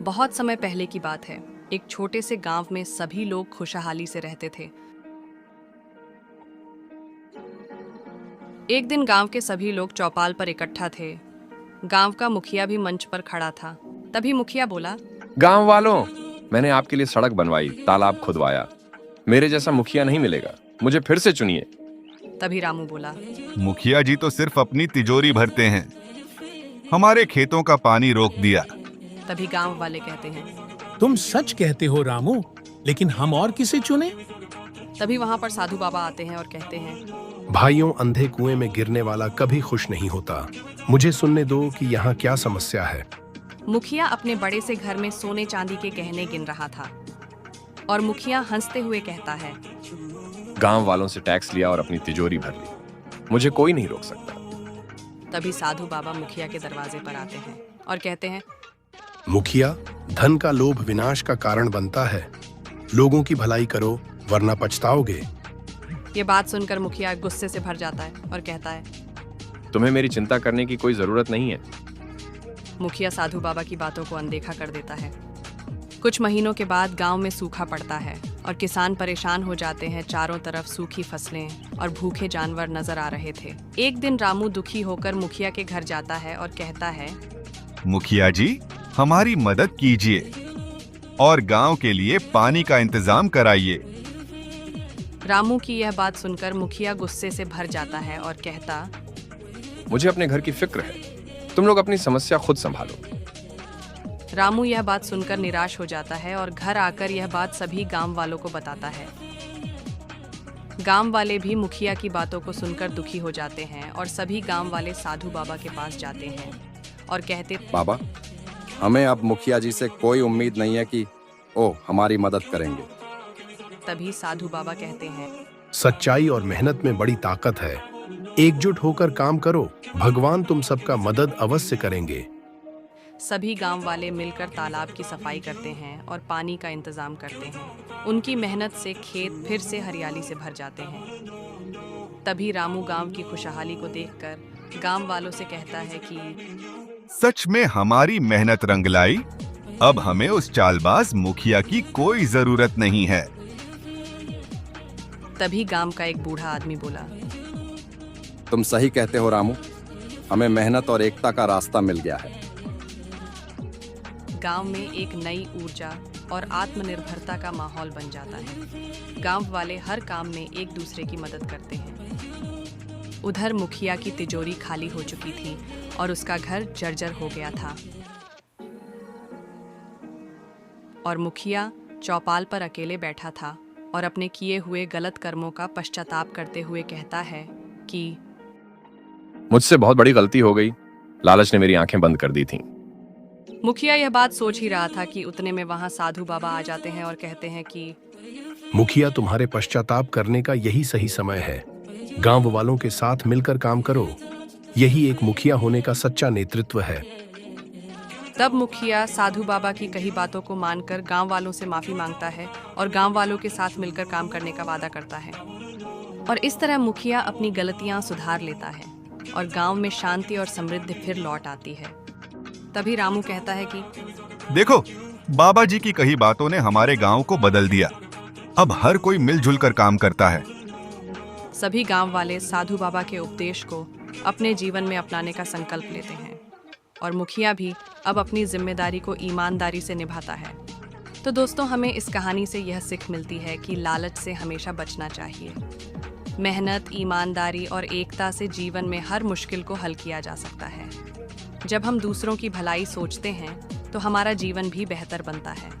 बहुत समय पहले की बात है। एक छोटे से गांव में सभी लोग खुशहाली से रहते थे। एक दिन गांव के सभी लोग चौपाल पर इकट्ठा थे। गांव का मुखिया भी मंच पर खड़ा था। तभी मुखिया बोला, गांव वालों, मैंने आपके लिए सड़क बनवाई, तालाब खुदवाया। मेरे जैसा मुखिया नहीं मिलेगा, मुझे फिर से चुनिए। तभी रामू बोला, मुखिया जी तो सिर्फ अपनी तिजोरी भरते हैं, हमारे खेतों का पानी रोक दिया। तभी गांव वाले कहते हैं, तुम सच कहते हो रामू, लेकिन हम और किसे चुने? तभी वहां पर साधु बाबा आते हैं और कहते हैं, भाइयों, अंधे कुएं में गिरने वाला कभी खुश नहीं होता। मुझे सुनने दो कि यहाँ क्या समस्या है। मुखिया अपने बड़े से घर में सोने चांदी के गहने गिन रहा था और मुखिया हंसते हुए कहता है, गांव वालों से टैक्स लिया और अपनी तिजोरी भर ली, मुझे कोई नहीं रोक सकता। तभी साधु बाबा मुखिया के दरवाजे पर आते हैं और कहते हैं, मुखिया, धन का लोभ विनाश का कारण बनता है। लोगों की भलाई करो वरना पछताओगे। ये बात सुनकर मुखिया गुस्से से भर जाता है और कहता है, तुम्हें मेरी चिंता करने की कोई जरूरत नहीं है। मुखिया साधु बाबा की बातों को अनदेखा कर देता है। कुछ महीनों के बाद गांव में सूखा पड़ता है और किसान परेशान हो जाते हैं। चारों तरफ सूखी फसलें और भूखे जानवर नजर आ रहे थे। एक दिन रामू दुखी होकर मुखिया के घर जाता है और कहता है, मुखिया जी, हमारी मदद कीजिए और गांव के लिए पानी का इंतजाम कराइए। रामू की यह बात सुनकर मुखिया गुस्से से भर जाता है और कहता, मुझे अपने घर की फिक्र है, तुम लोग अपनी समस्या खुद संभालो। रामू यह बात सुनकर निराश हो जाता है और घर आकर यह बात सभी गांव वालों को बताता है। गांव वाले भी मुखिया की बातों को सुनकर दुखी हो जाते हैं और सभी गांव वाले साधु बाबा के पास जाते हैं और कहते, बाबा, हमें अब मुखिया जी से कोई उम्मीद नहीं है कि वो हमारी मदद करेंगे। तभी साधु बाबा कहते हैं, सच्चाई और मेहनत में बड़ी ताकत है। एकजुट होकर काम करो, भगवान तुम सबका मदद अवश्य करेंगे। सभी गांव वाले मिलकर तालाब की सफाई करते हैं और पानी का इंतजाम करते हैं। उनकी मेहनत से खेत फिर से हरियाली से भर जाते हैं। तभी रामू गांव की खुशहाली को देखकर गांव वालों से कहता है कि सच में हमारी मेहनत रंग लाई। अब हमें उस चालबाज मुखिया की कोई जरूरत नहीं है। तभी गांव का एक बूढ़ा आदमी बोला, तुम सही कहते हो रामू, हमें मेहनत और एकता का रास्ता मिल गया है। गांव में एक नई ऊर्जा और आत्मनिर्भरता का माहौल बन जाता है। गांव वाले हर काम में एक दूसरे की मदद करते हैं। उधर मुखिया की तिजोरी खाली हो चुकी थी और उसका घर जर्जर हो गया था और मुखिया चौपाल पर अकेले बैठा था और अपने किए हुए गलत कर्मों का पश्चाताप करते हुए कहता है कि मुझसे बहुत बड़ी गलती हो गई, लालच ने मेरी आंखें बंद कर दी थीं। मुखिया यह बात सोच ही रहा था कि उतने में वहां साधु बाबा आ जाते हैं और कहते हैं कि मुखिया, तुम्हारे पश्चाताप करने का यही सही समय है। गांव वालों के साथ मिलकर काम करो, यही एक मुखिया होने का सच्चा नेतृत्व है। तब मुखिया साधु बाबा की कही बातों को मानकर गांव वालों से माफी मांगता है और गांव वालों के साथ मिलकर काम करने का वादा करता है और इस तरह मुखिया अपनी गलतियां सुधार लेता है और गांव में शांति और समृद्धि फिर लौट आती है। तभी रामू कहता है कि देखो, बाबा जी की कही बातों ने हमारे गांव को बदल दिया। अब हर कोई मिलजुल कर काम करता है। सभी गांव वाले साधु बाबा के उपदेश को अपने जीवन में अपनाने का संकल्प लेते हैं और मुखिया भी अब अपनी जिम्मेदारी को ईमानदारी से निभाता है। तो दोस्तों, हमें इस कहानी से यह सीख मिलती है कि लालच से हमेशा बचना चाहिए। मेहनत, ईमानदारी और एकता से जीवन में हर मुश्किल को हल किया जा सकता है। जब हम दूसरों की भलाई सोचते हैं तो हमारा जीवन भी बेहतर बनता है।